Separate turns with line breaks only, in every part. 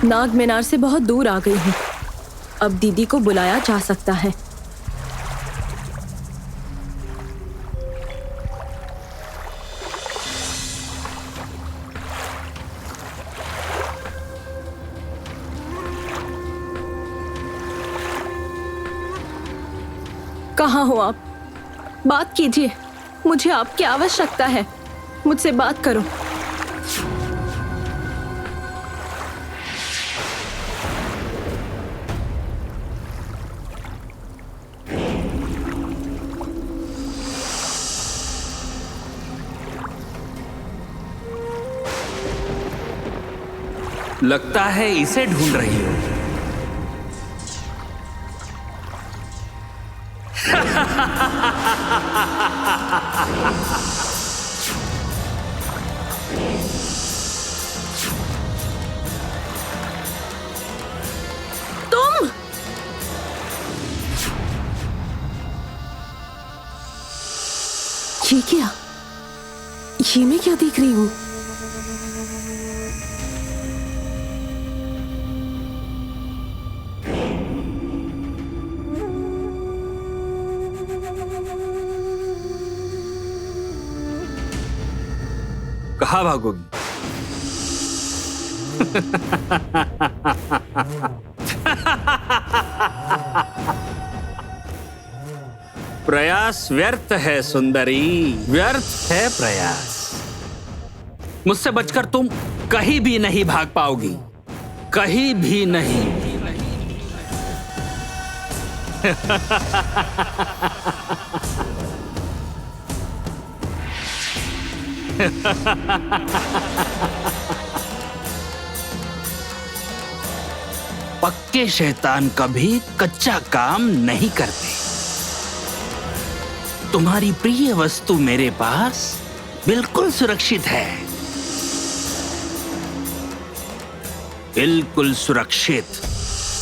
नाग मीनार से बहुत दूर आ गई हूँ। अब दीदी को बुलाया जा सकता है। कहाँ हो आप? बात कीजिए, मुझे आपकी आवश्यकता है। मुझसे बात करो।
लगता है इसे ढूंढ रही हो।
तुम ये क्या? ये मैं क्या देख रही हूँ?
कहाँ भागोगी? प्रयास व्यर्थ है सुंदरी, व्यर्थ है प्रयास। मुझसे बचकर तुम कहीं भी नहीं भाग पाओगी, कहीं भी नहीं। पक्के शैतान कभी कच्चा काम नहीं करते। तुम्हारी प्रिय वस्तु मेरे पास बिल्कुल सुरक्षित है, बिल्कुल सुरक्षित।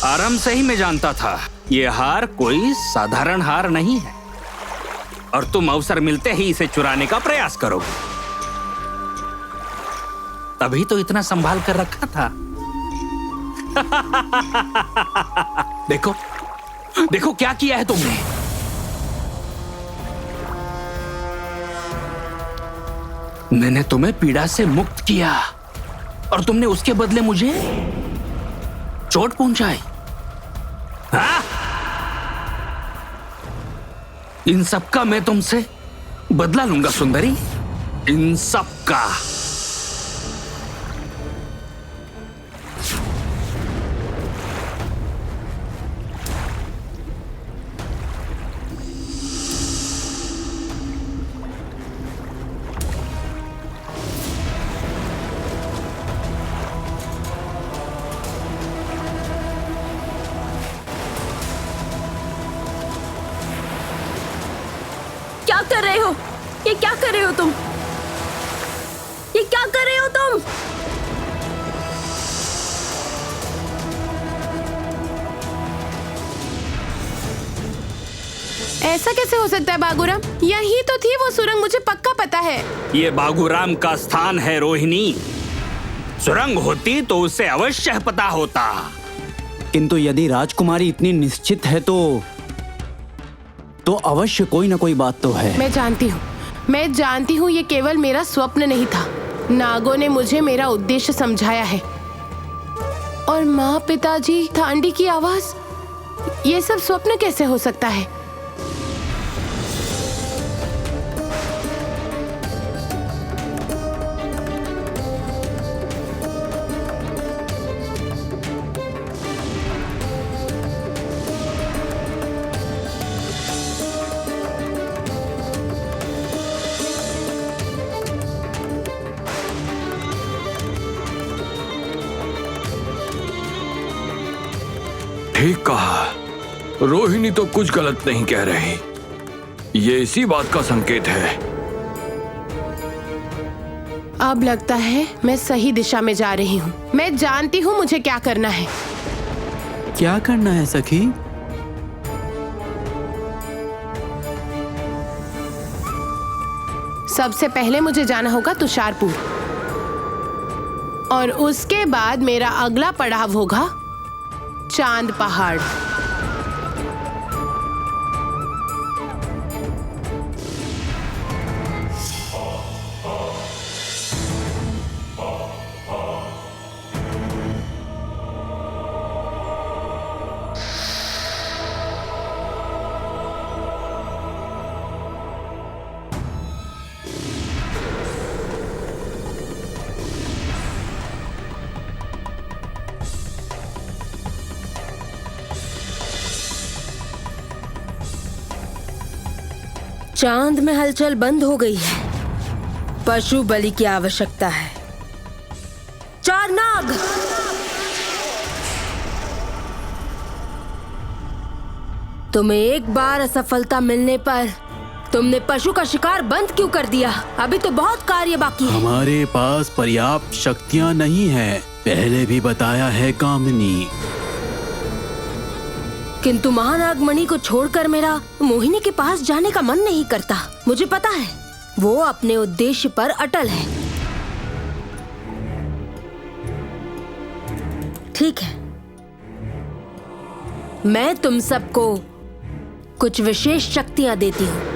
आराम से ही मैं जानता था ये हार कोई साधारण हार नहीं है, और तुम अवसर मिलते ही इसे चुराने का प्रयास करोगे। तभी तो इतना संभाल कर रखा था। देखो, देखो क्या किया है तुमने। मैंने तुम्हें पीड़ा से मुक्त किया और तुमने उसके बदले मुझे चोट पहुंचाई। हाँ? इन सब का मैं तुमसे बदला लूंगा सुंदरी, इन सब का।
क्या कर रहे हो? ये क्या कर रहे हो तुम? ये क्या कर रहे हो तुम?
ऐसा कैसे हो सकता है बागुराम? यही तो थी वो सुरंग, मुझे पक्का पता है।
ये बागुराम का स्थान है रोहिणी। सुरंग होती तो उसे अवश्य पता होता।
किंतु यदि राजकुमारी इतनी निश्चित है तो अवश्य कोई ना कोई बात तो है।
मैं जानती हूँ ये केवल मेरा स्वप्न नहीं था। नागों ने मुझे मेरा उद्देश्य समझाया है। और माँ, पिताजी, थांडी की आवाज, ये सब स्वप्न कैसे हो सकता है?
ठीक कहा, रोहिणी तो कुछ गलत नहीं कह रही। ये इसी बात का संकेत है।
अब लगता है मैं सही दिशा में जा रही हूँ। मैं जानती हूँ मुझे क्या करना है।
क्या करना है सखी?
सबसे पहले मुझे जाना होगा तुषारपुर और उसके बाद मेरा अगला पड़ाव होगा चांद पहाड़।
चांद में हलचल बंद हो गई है। पशु बलि की आवश्यकता है। चार नाग, तुम्हें एक बार असफलता मिलने पर तुमने पशु का शिकार बंद क्यों कर दिया? अभी तो बहुत कार्य बाकी है।
हमारे पास पर्याप्त शक्तियाँ नहीं है, पहले भी बताया है कामिनी।
किंतु महानागमणि को छोड़कर मेरा मोहिनी के पास जाने का मन नहीं करता। मुझे पता है वो अपने उद्देश्य पर अटल है। ठीक है, मैं तुम सबको कुछ विशेष शक्तियां देती हूँ।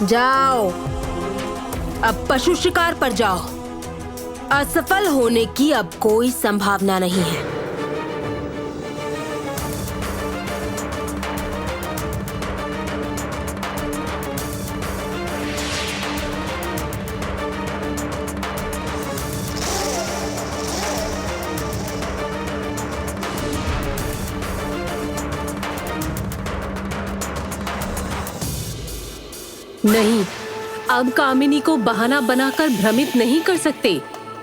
जाओ, अब पशु शिकार पर जाओ। असफल होने की अब कोई संभावना नहीं है।
नहीं, अब कामिनी को बहाना बनाकर भ्रमित नहीं कर सकते।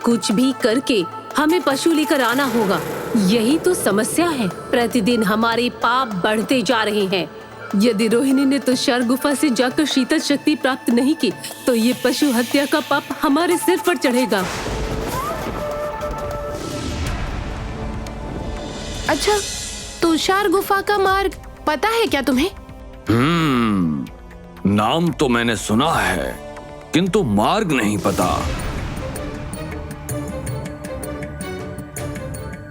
कुछ भी करके हमें पशु लेकर आना होगा। यही तो समस्या है। प्रतिदिन हमारे पाप बढ़ते जा रहे हैं। यदि रोहिणी ने तुषार गुफा से जाकर शीतल शक्ति प्राप्त नहीं की तो ये पशु हत्या का पाप हमारे सिर पर चढ़ेगा।
अच्छा, तुषार गुफा का मार्ग पता है क्या तुम्हें?
नाम तो मैंने सुना है, किंतु मार्ग नहीं पता।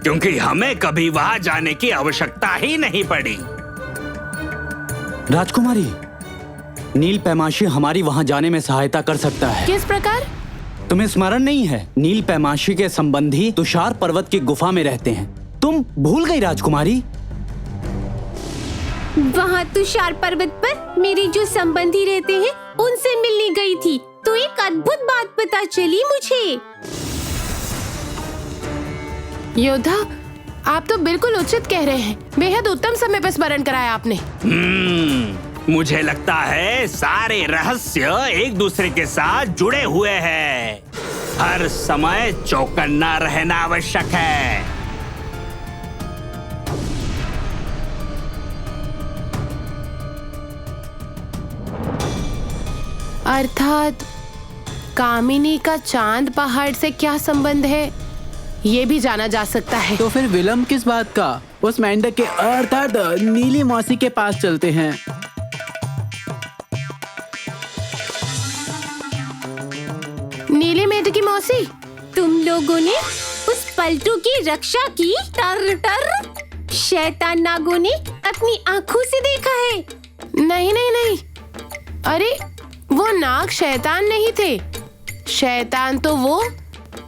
क्योंकि हमें कभी वहां जाने की आवश्यकता ही नहीं पड़ी।
राजकुमारी, नील पैमाशी हमारी वहां जाने में सहायता कर सकता है।
किस प्रकार?
तुम्हें स्मरण नहीं है? नील पैमाशी के संबंधी तुषार पर्वत की गुफा में रहते हैं। तुम भूल गई राजकुमारी?
वहाँ तुषार पर्वत पर मेरे जो संबंधी रहते हैं उनसे मिलने गई थी तो एक अद्भुत बात पता चली मुझे।
योद्धा, आप तो बिल्कुल उचित कह रहे हैं। बेहद उत्तम समय पर स्मरण कराया आपने।
मुझे लगता है सारे रहस्य एक दूसरे के साथ जुड़े हुए हैं। हर समय चौकन्ना रहना आवश्यक है।
अर्थात कामिनी का चांद पहाड़ से क्या संबंध है, ये भी जाना जा सकता है।
तो फिर विलंब किस बात का? उस मेंढक के अर्थात नीली मौसी के पास चलते हैं।
नीली मेढक की मौसी,
तुम लोगों ने उस पलटू की रक्षा की। टर टर, शैतान नागों ने अपनी आंखों से देखा है।
नहीं नहीं नहीं, अरे वो नाग शैतान नहीं थे। शैतान तो वो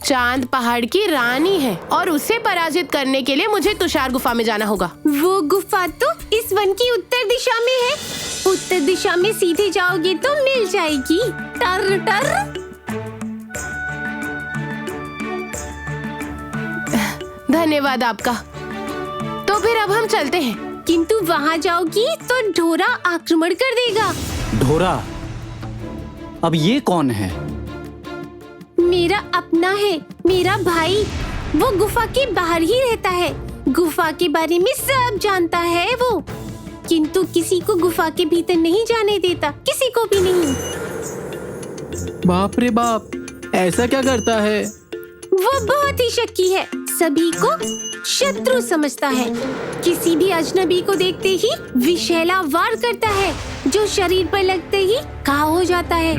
चांद पहाड़ की रानी है और उसे पराजित करने के लिए मुझे तुषार गुफा में जाना होगा।
वो गुफा तो इस वन की उत्तर दिशा में है। उत्तर दिशा में सीधे जाओगे तो मिल जाएगी। टर टर।
धन्यवाद आपका। तो फिर अब हम चलते हैं।
किंतु वहाँ जाओगी तो ढोरा आक्रमण कर देगा।
ढोरा? अब ये कौन है?
मेरा अपना है, मेरा भाई। वो गुफा के बाहर ही रहता है। गुफा के बारे में सब जानता है वो, किंतु किसी को गुफा के भीतर नहीं जाने देता, किसी को भी नहीं।
बाप रे बाप, ऐसा क्या करता है?
वो बहुत ही शक्की है, सभी को शत्रु समझता है। किसी भी अजनबी को देखते ही विषैला वार करता है, जो शरीर पर लगते ही घाव हो जाता है।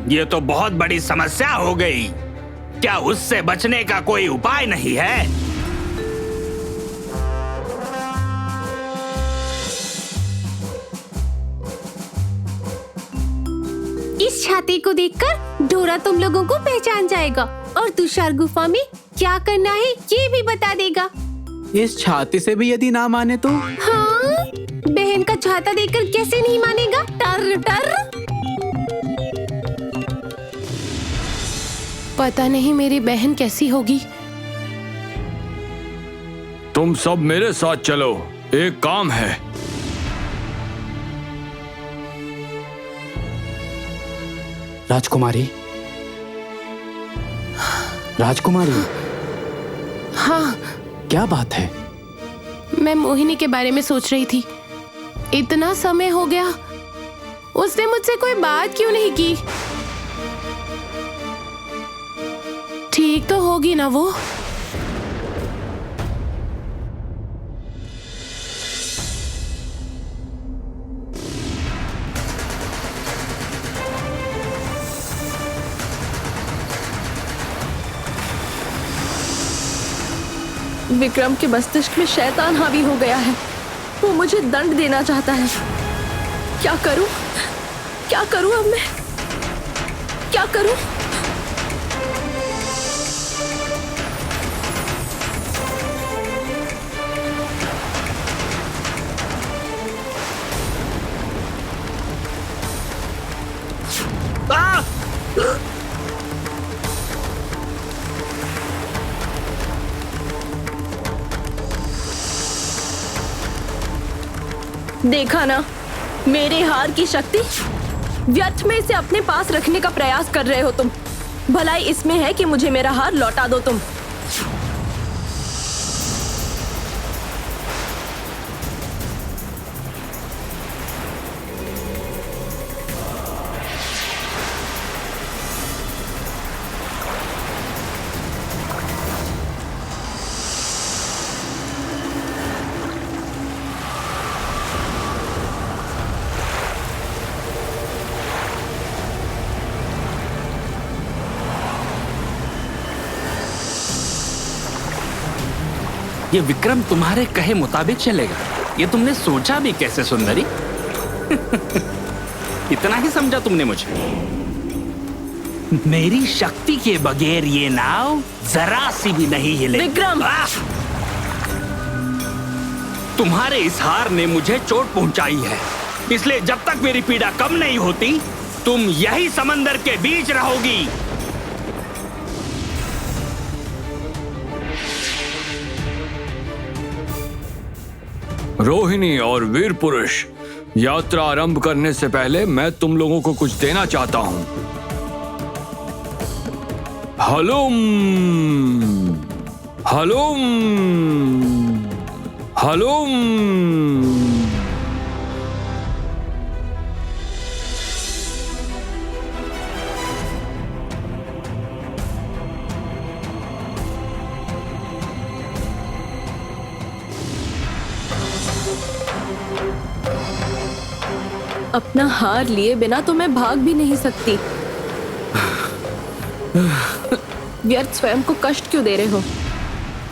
ये तो बहुत बड़ी समस्या हो गई। क्या उससे बचने का कोई उपाय नहीं है?
इस छाते को देखकर डोरा तुम लोगों को पहचान जाएगा और तुषार गुफा में क्या करना है ये भी बता देगा।
इस छाते से भी यदि ना माने तो?
हाँ, बहन का छाता देखकर कैसे नहीं मानेगा? टर टर।
पता नहीं मेरी बहन कैसी होगी।
तुम सब मेरे साथ चलो, एक काम है।
राजकुमारी, राजकुमारी,
हाँ,
क्या बात है?
मैं मोहिनी के बारे में सोच रही थी। इतना समय हो गया, उसने मुझसे कोई बात क्यों नहीं की? ठीक तो होगी ना वो?
विक्रम के मस्तिष्क में शैतान हावी हो गया है। वो मुझे दंड देना चाहता है। क्या करूं? क्या करूं अब मैं? क्या करूं? देखा ना, मेरे हार की शक्ति। व्यर्थ में इसे अपने पास रखने का प्रयास कर रहे हो तुम। भलाई इसमें है कि मुझे मेरा हार लौटा दो तुम।
ये विक्रम तुम्हारे कहे मुताबिक चलेगा? ये तुमने सोचा भी कैसे सुंदरी? इतना ही समझा तुमने मुझे? मेरी शक्ति के बगैर ये नाव जरा सी भी नहीं हिले।
विक्रम!
तुम्हारे इस हार ने मुझे चोट पहुंचाई है, इसलिए जब तक मेरी पीड़ा कम नहीं होती तुम यही समंदर के बीच रहोगी।
रोहिणी और वीर पुरुष, यात्रा आरंभ करने से पहले मैं तुम लोगों को कुछ देना चाहता हूं। हलुम हलुम हलुम।
अपना हार लिए बिना तो मैं भाग भी नहीं सकती। व्यर्थ स्वयं को कष्ट क्यों दे रहे हो?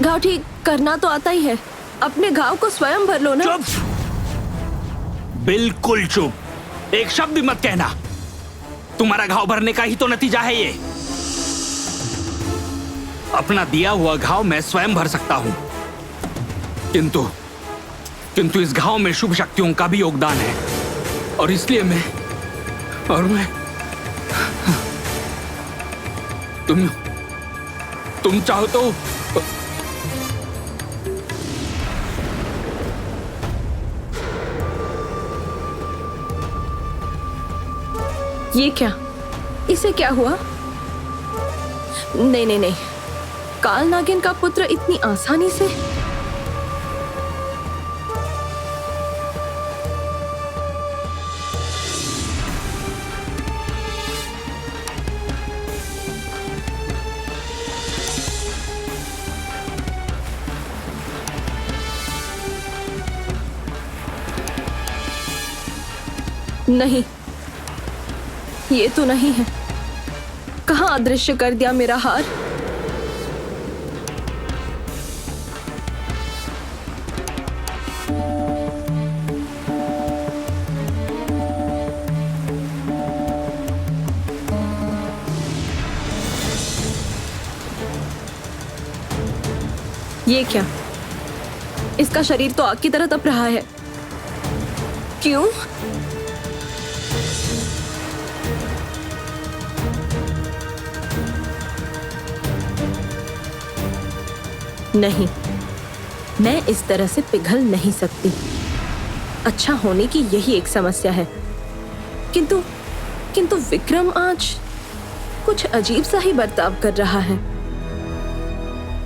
घाव ठीक करना तो आता ही है, अपने घाव को स्वयं भर लो ना।
चुप! बिल्कुल चुप! एक शब्द भी मत कहना। तुम्हारा घाव भरने का ही तो नतीजा है ये। अपना दिया हुआ घाव मैं स्वयं भर सकता हूं, किंतु इस घाव में शुभ शक्तियों का भी योगदान है, और इसलिए मैं तुम चाहो तो
ये क्या? इसे क्या हुआ? नहीं नहीं नहीं, काल नागिन का पुत्र इतनी आसानी से? नहीं, ये तो नहीं है। कहाँ अदृश्य कर दिया मेरा हार? ये क्या? इसका शरीर तो आग की तरह तप रहा है। क्यों? नहीं, मैं इस तरह से पिघल नहीं सकती। अच्छा होने की यही एक समस्या है। किंतु विक्रम आज कुछ अजीब सा ही बर्ताव कर रहा है।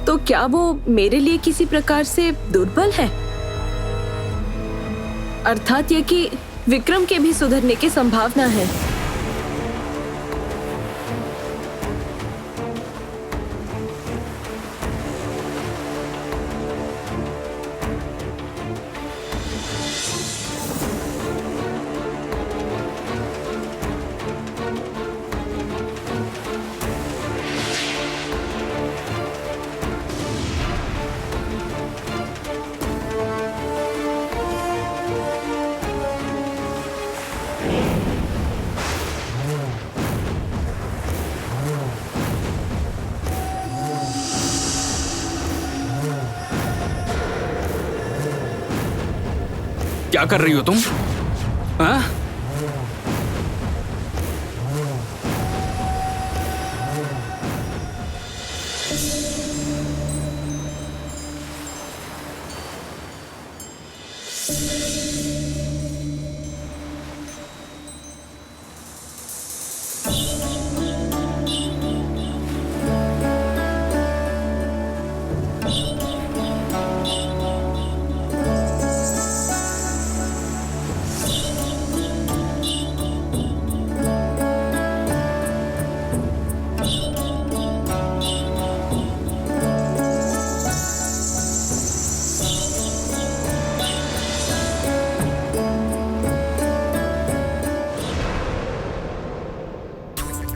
तो क्या वो मेरे लिए किसी प्रकार से दुर्बल है? अर्थात ये कि विक्रम के भी सुधरने की संभावना है।
क्या कर रही हो तुम? हाँ?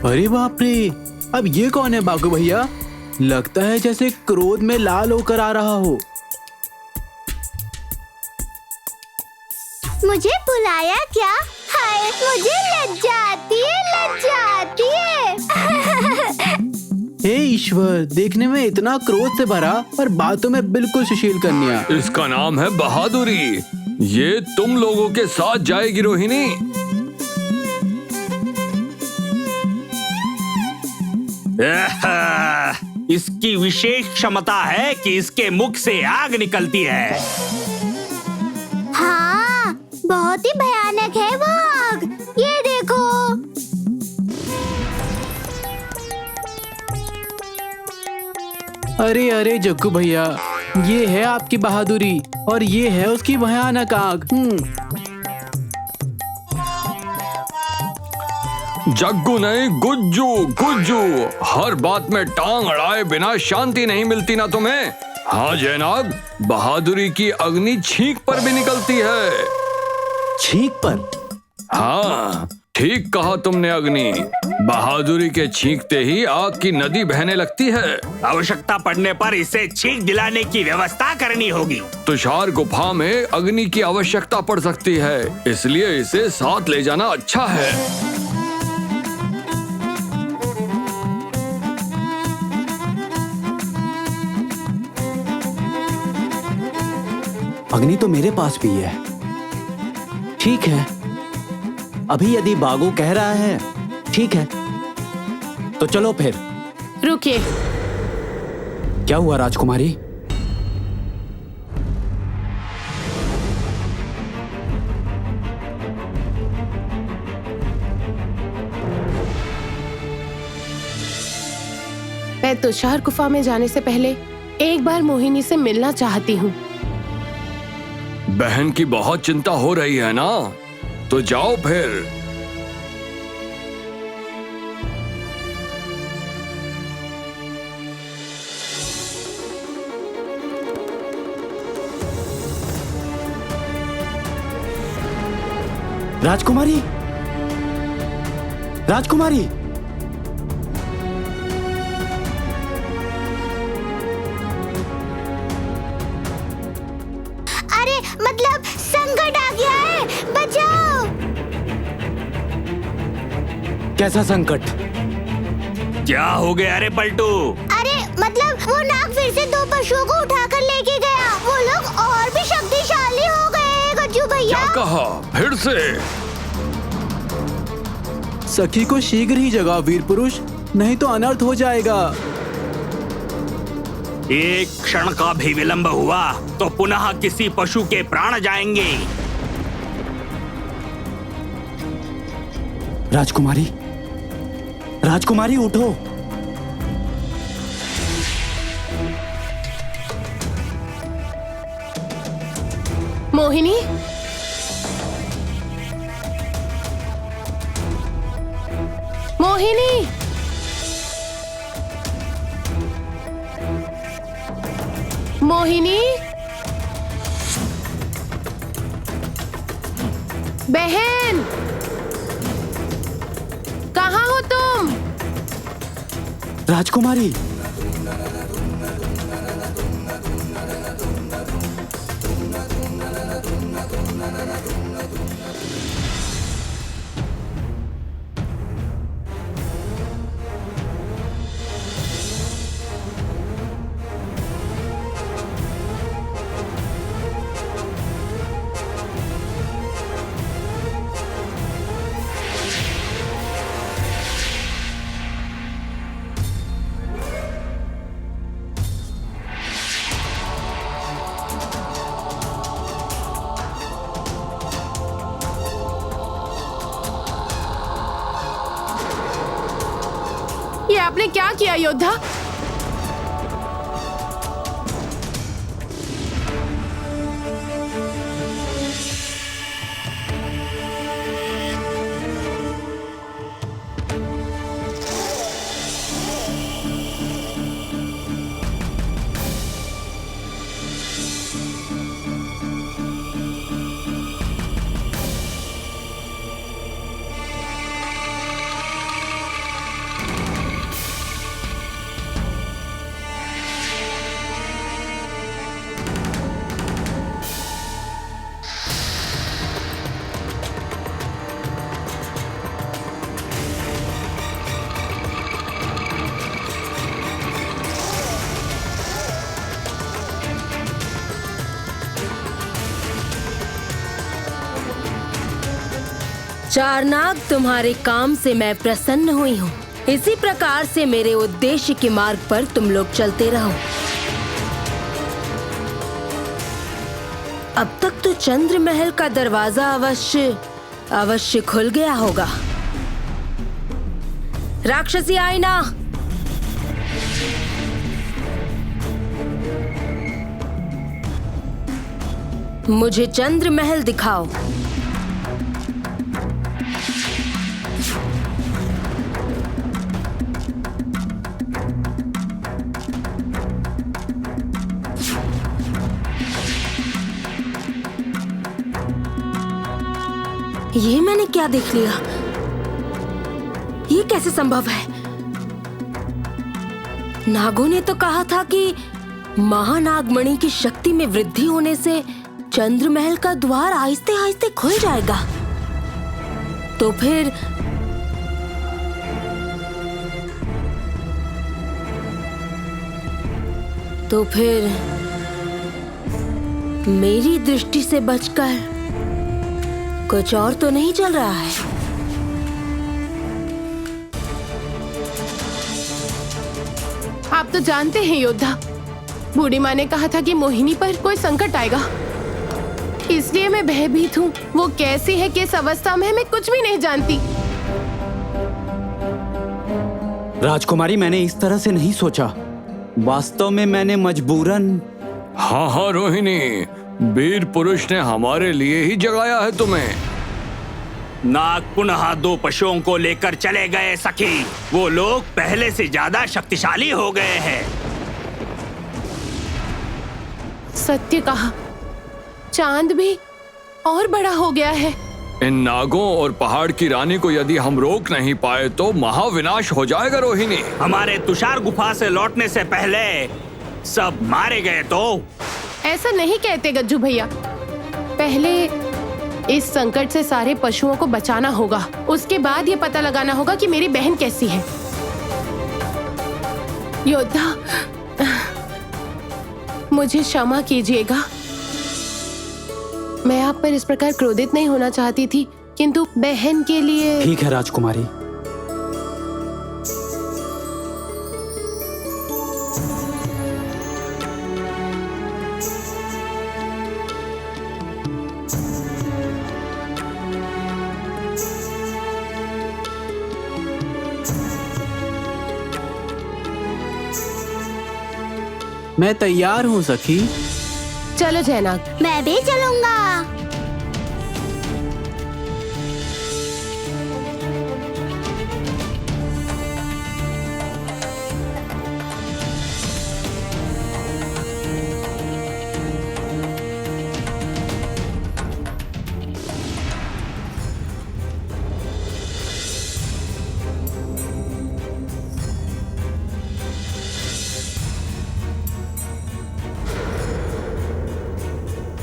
अरे बाप रे, अब ये कौन है बागू भैया? लगता है जैसे क्रोध में लाल होकर आ रहा हो।
मुझे बुलाया क्या? हाय, मुझे लज्जा आती है।
हे ईश्वर, देखने में इतना क्रोध से भरा और बातों में बिल्कुल सुशील कन्या।
इसका नाम है बहादुरी। ये तुम लोगों के साथ जाएगी रोहिणी।
इसकी विशेष क्षमता है कि इसके मुख से आग निकलती है।
हाँ, बहुत ही भयानक है वो आग। ये देखो।
अरे अरे जग्गू भैया, ये है आपकी बहादुरी और ये है उसकी भयानक आग।
जग्गू नहीं, गुज्जू गुज्जू। हर बात में टांग अड़ाए बिना शांति नहीं मिलती ना तुम्हें। हाँ जयनाग, बहादुरी की अग्नि छींक पर भी निकलती है।
छींक पर?
हाँ, ठीक कहा तुमने अग्नि। बहादुरी के छींकते ही आग की नदी बहने लगती है।
आवश्यकता पड़ने पर इसे छींक दिलाने की व्यवस्था करनी होगी।
तुषार गुफा में अग्नि की आवश्यकता पड़ सकती है, इसलिए इसे साथ ले जाना अच्छा है।
अग्नि तो मेरे पास भी है। ठीक है, अभी यदि बागो कह रहा है, ठीक है, तो चलो फिर।
रुकिए।
क्या हुआ राजकुमारी?
मैं तुषार गुफा में जाने से पहले एक बार मोहिनी से मिलना चाहती हूँ।
बहन की बहुत चिंता हो रही है ना, तो जाओ फिर।
राजकुमारी, राजकुमारी,
अरे मतलब संकट आ गया है, बचाओ।
कैसा संकट?
क्या हो गया रे पलटू?
अरे मतलब वो नाग फिर से 2 पशुओं को उठाकर लेके गया। वो लोग और भी शक्तिशाली हो गए हैं गज्जू भैया।
क्या कहा? फिर से?
सखी को शीघ्र ही जगाओ वीर पुरुष, नहीं तो अनर्थ हो जाएगा।
एक क्षण का भी विलंब हुआ तो पुनः किसी पशु के प्राण जाएंगे।
राजकुमारी, राजकुमारी उठो।
मोहिनी, मोहिनी, मोहिनी, बहन, कहाँ हो तुम?
राजकुमारी,
ये आपने क्या किया योद्धा?
चारनाग, तुम्हारे काम से मैं प्रसन्न हुई हूँ। इसी प्रकार से मेरे उद्देश्य के मार्ग पर तुम लोग चलते रहो। अब तक तो चंद्र महल का दरवाजा अवश्य खुल गया होगा। राक्षसी आईना, मुझे चंद्र महल दिखाओ। ये मैंने क्या देख लिया? ये कैसे संभव है? नागों ने तो कहा था कि महानागमणि की शक्ति में वृद्धि होने से चंद्र महल का द्वार आहिस्ते आहिस्ते खुल जाएगा। तो फिर मेरी दृष्टि से बचकर कुछ और तो नहीं चल रहा है।
आप तो जानते हैं योद्धा, बूढ़ी माँ ने कहा था कि मोहिनी पर कोई संकट आएगा, इसलिए मैं भयभीत हूँ। वो कैसी है, किस अवस्था में है, मैं कुछ भी नहीं जानती।
राजकुमारी, मैंने इस तरह से नहीं सोचा। वास्तव में मैंने मजबूरन।
हाँ हाँ रोहिणी, वीर पुरुष ने हमारे लिए ही जगाया है तुम्हें।
नाग पुनः 2 पशुओं को लेकर चले गए सखी। वो लोग पहले से ज्यादा शक्तिशाली हो गए हैं।
सत्य कहा, चांद भी और बड़ा हो गया है।
इन नागों और पहाड़ की रानी को यदि हम रोक नहीं पाए तो महाविनाश हो जाएगा रोहिणी।
हमारे तुषार गुफा से लौटने से पहले सब मारे गए तो
ऐसा नहीं कहते गज्जू भैया। पहले इस संकट से सारे पशुओं को बचाना होगा, उसके बाद ये पता लगाना होगा कि मेरी बहन कैसी है। योद्धा, मुझे क्षमा कीजिएगा। मैं आप पर इस प्रकार क्रोधित नहीं होना चाहती थी, किंतु बहन के लिए।
ठीक है राजकुमारी। मैं तैयार हूँ सखी।
चलो जयनाग।
मैं भी चलूंगा।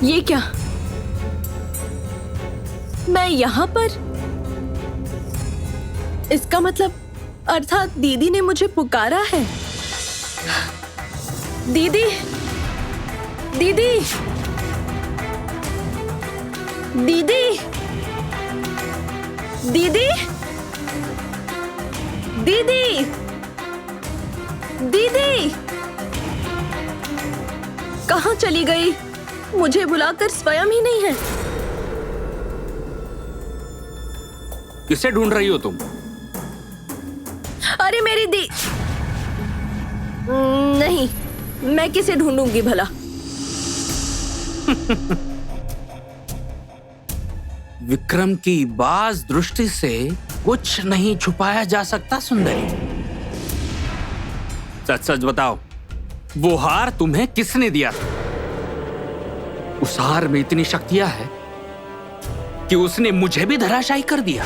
ये क्या? मैं यहाँ पर? इसका मतलब अर्थात दीदी ने मुझे पुकारा है। दीदी, दीदी, दीदी, दीदी, दीदी, दीदी, कहाँ चली गई? मुझे बुलाकर स्वयं ही नहीं है।
किसे ढूंढ रही हो तुम?
अरे मेरी दी। नहीं, मैं किसे ढूंढूंगी भला?
विक्रम की बाज दृष्टि से कुछ नहीं छुपाया जा सकता सुंदरी। सच सच बताओ, वो हार तुम्हें किसने दिया था? उस हार में इतनी शक्तियां है कि उसने मुझे भी धराशायी कर दिया।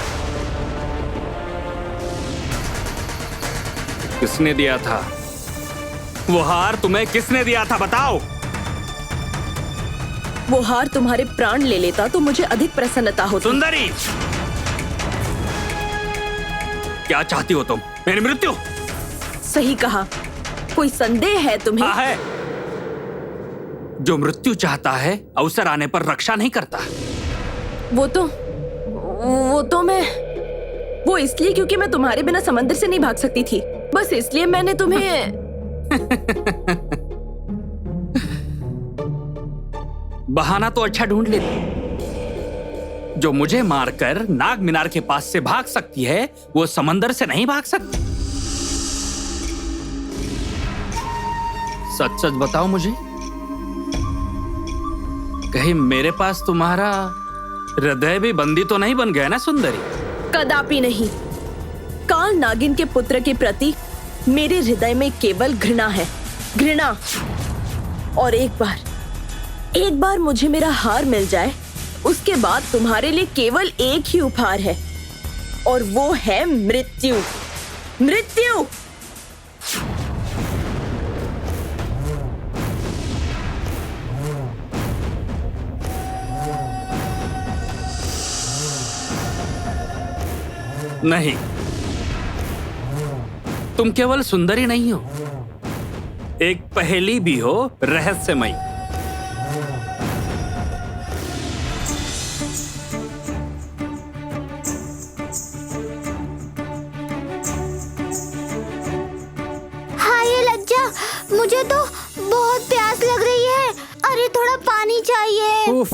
किसने दिया था वो हार? तुम्हें किसने दिया था बताओ।
वो हार तुम्हारे प्राण ले लेता तो मुझे अधिक प्रसन्नता होती।
सुंदरी, क्या चाहती हो तुम? मेरी मृत्यु?
सही कहा। कोई संदेह है तुम्हें?
हाँ है। जो मृत्यु चाहता है अवसर आने पर रक्षा नहीं करता।
वो तो मैं वो इसलिए क्योंकि मैं तुम्हारे बिना समंदर से नहीं भाग सकती थी, बस इसलिए मैंने तुम्हें
बहाना तो अच्छा ढूंढ लेती। जो मुझे मारकर नाग मीनार के पास से भाग सकती है वो समंदर से नहीं भाग सकती। सच सच बताओ मुझे, कहीं मेरे पास तुम्हारा हृदय भी बंदी तो नहीं बन गया ना सुंदरी?
कदापि नहीं। काल नागिन के पुत्र के प्रति मेरे हृदय में केवल घृणा है, घृणा। और एक बार मुझे मेरा हार मिल जाए, उसके बाद तुम्हारे लिए केवल एक ही उपहार है, और वो है मृत्यु। मृत्यु।
नहीं, तुम केवल सुंदरी नहीं हो, एक पहेली भी हो, रहस्यमयी।
हाँ, ये लज्जा, मुझे तो बहुत प्यास लग रही है। अरे थोड़ा पानी चाहिए।
उफ,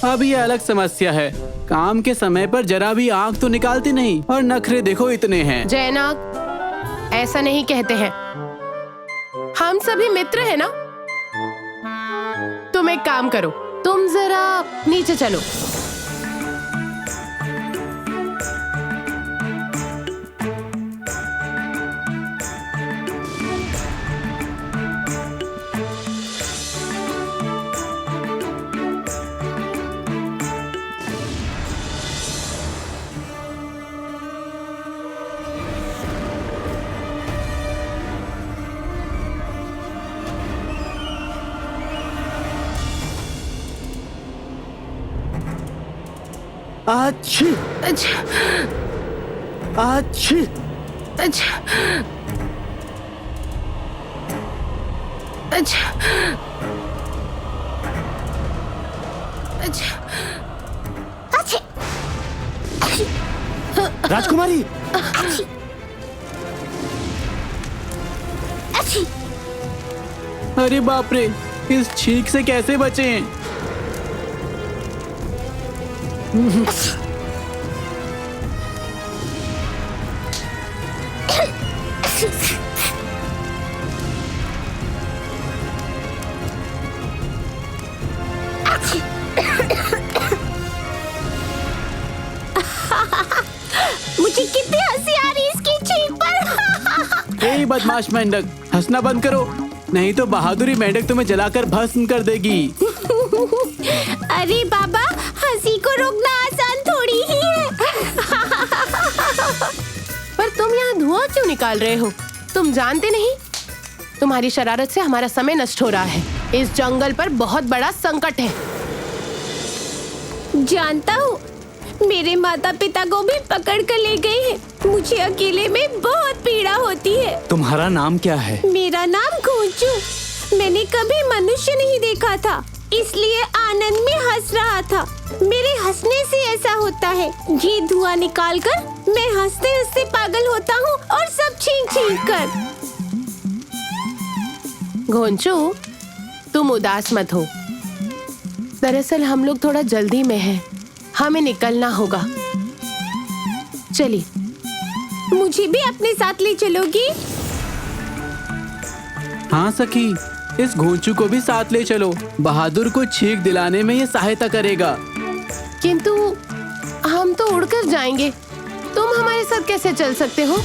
अब ये अलग समस्या है। काम के समय पर जरा भी आंख तो निकालती नहीं, और नखरे देखो इतने हैं।
जयनाग, ऐसा नहीं कहते हैं। हम सभी मित्र हैं ना। तुम एक काम करो, तुम जरा नीचे चलो।
अच्छी
अच्छा
अच्छी
अच्छा अच्छा अच्छा
अच्छे
राजकुमारी,
अच्छी
अरे बाप रे, इस छींक से कैसे बचें?
मुझे कितनी हंसी आ रही है इसकी छींक पर।
ए बदमाश मेंढक, हंसना बंद करो, नहीं तो बहादुरी मेंढक तुम्हें जलाकर भस्म कर देगी।
अरे बाबा, हंसी को रोकना आसान थोड़ी ही है।
पर तुम यहाँ धुआं क्यों निकाल रहे हो? तुम जानते नहीं, तुम्हारी शरारत से हमारा समय नष्ट हो रहा है। इस जंगल पर बहुत बड़ा संकट है।
जानता हूँ, मेरे माता पिता को भी पकड़ कर ले गए हैं। मुझे अकेले में बहुत पीड़ा होती है।
तुम्हारा नाम क्या है?
मेरा नाम घोंचू। मैंने कभी मनुष्य नहीं देखा था, इसलिए आनंद में हंस रहा था। मेरे हंसने से ऐसा होता है। ये धुआं निकालकर मैं हंसते हंसते पागल होता हूँ और सब छींक छींक कर।
घोंचू, तुम उदास मत हो। दरअसल हम लोग थोड़ा जल्दी में हैं। हमें निकलना होगा। चलिए।
मुझे भी अपने साथ ले चलोगी?
हाँ सखी, इस घोंचू को भी साथ ले चलो। बहादुर को छींक दिलाने में ये सहायता करेगा।
किंतु हम तो उड़कर जाएंगे। तुम हमारे साथ कैसे चल सकते हो?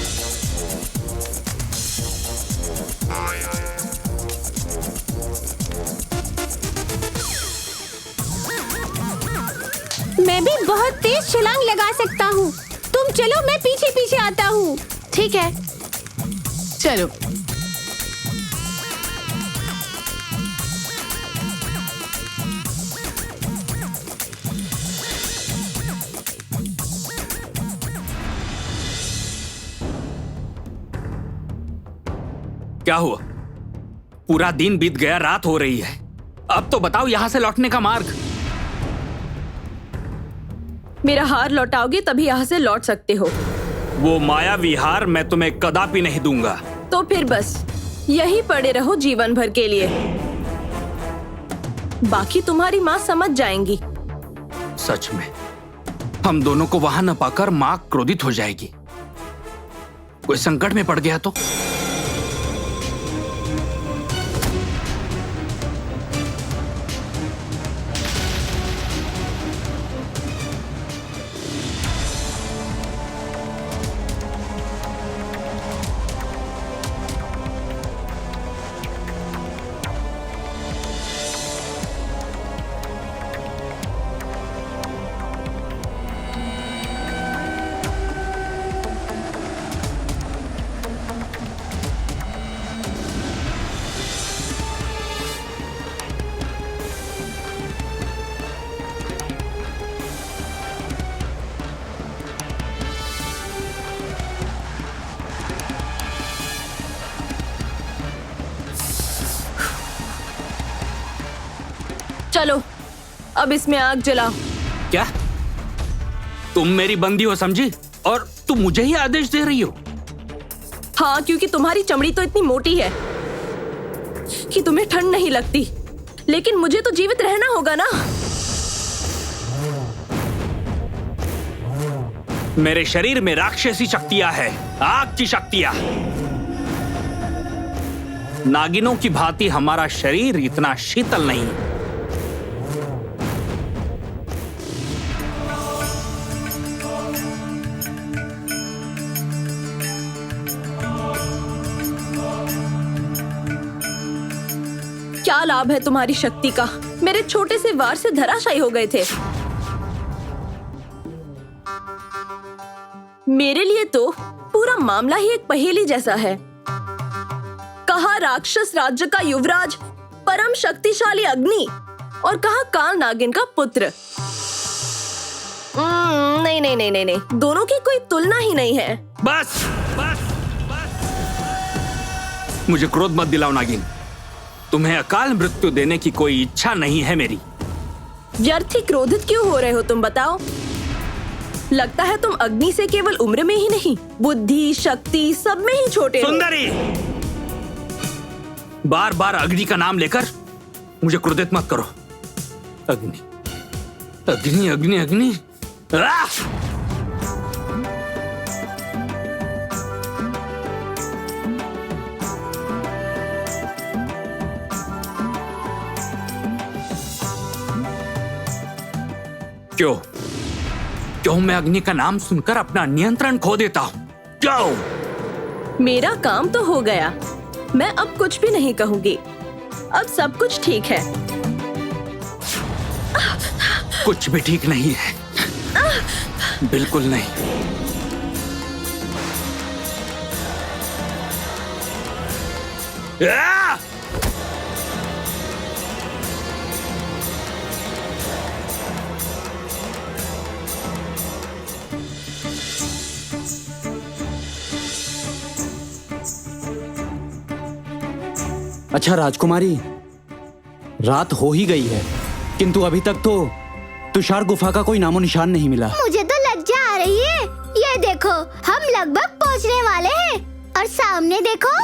मैं भी बहुत तेज छलांग लगा सकता हूँ। तुम चलो, मैं पीछे पीछे आता हूँ।
ठीक है, चलो।
क्या हुआ? पूरा दिन बीत गया, रात हो रही है। अब तो बताओ यहाँ से लौटने का मार्ग।
मेरा हार लौटाओगे तभी यहाँ से लौट सकते हो।
वो मायावी हार मैं तुम्हें कदापि नहीं दूंगा।
तो फिर बस यही पड़े रहो जीवन भर के लिए। बाकी तुम्हारी माँ समझ जाएंगी।
सच में हम दोनों को वहां न पाकर माँ क्रोधित हो जाएगी। कोई संकट में पड़ गया तो?
चलो, अब इसमें आग जलाओ।
क्या तुम मेरी बंदी हो समझी, और तुम मुझे ही आदेश दे रही हो?
हाँ, क्योंकि तुम्हारी चमड़ी तो इतनी मोटी है कि तुम्हें ठंड नहीं लगती। लेकिन मुझे तो जीवित रहना होगा ना।
मेरे शरीर में राक्षसी शक्तियां हैं, आग की शक्तियां। नागिनों की भांति हमारा शरीर इतना शीतल नहीं।
क्या लाभ है तुम्हारी शक्ति का? मेरे छोटे से वार से धराशायी हो गए थे। मेरे लिए तो पूरा मामला ही एक पहेली जैसा है। कहा राक्षस राज्य का युवराज, परम शक्तिशाली अग्नि, और कहा काल नागिन का पुत्र। नहीं नहीं नहीं नहीं नहीं, दोनों की कोई तुलना ही नहीं है।
बस बस बस। मुझे क्रोध मत दिलाओ नागिन। तुम्हें अकाल मृत्यु देने की कोई इच्छा नहीं है मेरी।
व्यर्थ ही क्रोधित क्यों हो रहे हो तुम बताओ? लगता है तुम अग्नि से केवल उम्र में ही नहीं, बुद्धि शक्ति सब में ही छोटे हो।
सुंदरी, बार बार अग्नि का नाम लेकर मुझे क्रोधित मत करो। अग्नि अग्नि अग्नि अग्नि। क्यों क्यों मैं अग्नि का नाम सुनकर अपना नियंत्रण खो देता हूँ? क्यों?
मेरा काम तो हो गया, मैं अब कुछ भी नहीं कहूंगी। अब सब कुछ ठीक है।
कुछ भी ठीक नहीं है, बिल्कुल नहीं।
अच्छा राजकुमारी, रात हो ही गई है, किंतु अभी तक तो तुषार गुफा का कोई नामो निशान नहीं मिला।
मुझे तो लज्जा आ रही है। ये देखो, हम लगभग पहुंचने वाले हैं और सामने देखो।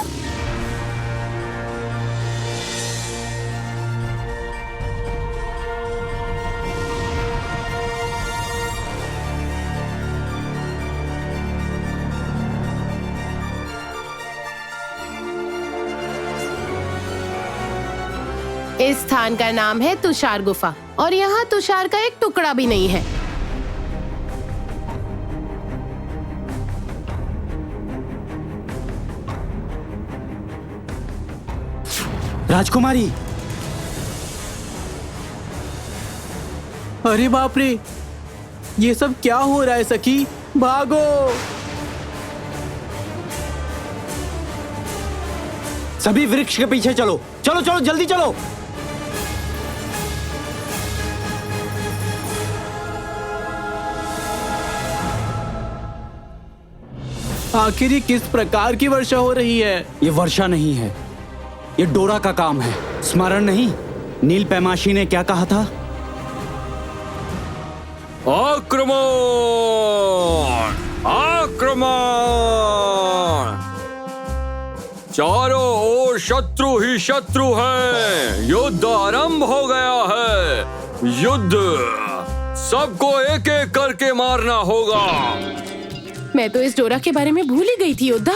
इस स्थान का नाम है तुषार गुफा और यहाँ तुषार का एक टुकड़ा भी नहीं है।
राजकुमारी,
अरे बाप रे, ये सब क्या हो रहा है सखी? भागो!
सभी वृक्ष के पीछे चलो, चलो चलो जल्दी चलो।
आखिर ये किस प्रकार की वर्षा हो रही है?
ये वर्षा नहीं है, ये डोरा का काम है। स्मरण नहीं, नील पैमाशी ने क्या कहा था?
आक्रमण! आक्रमण! चारों ओर शत्रु ही शत्रु है। युद्ध आरंभ हो गया है। युद्ध, सबको एक एक करके मारना होगा।
मैं तो इस डोरा के बारे में भूल ही गई थी। योद्धा,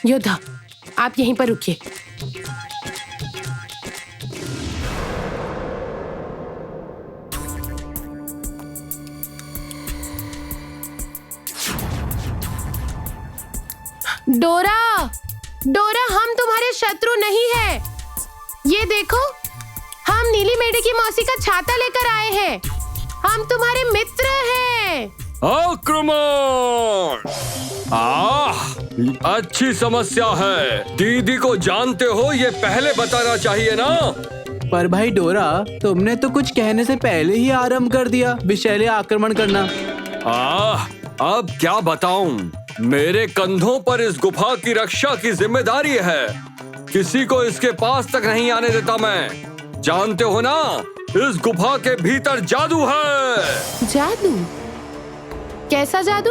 योद्धा, आप यहीं पर रुकिए। डोरा, डोरा, हम तुम्हारे शत्रु नहीं है। ये देखो, हम नीली मेढे की मौसी का छाता लेकर आए हैं। हम तुम्हारे मित्र हैं।
आक्रमण! अच्छी समस्या है। दीदी को जानते हो, ये पहले बताना चाहिए ना।
पर भाई डोरा, तुमने तो कुछ कहने से पहले ही आरंभ कर दिया विषैले आक्रमण करना।
अब क्या बताऊं? मेरे कंधों पर इस गुफा की रक्षा की जिम्मेदारी है। किसी को इसके पास तक नहीं आने देता मैं। जानते हो ना, इस गुफा के भीतर जादू है।
जादू? कैसा जादू?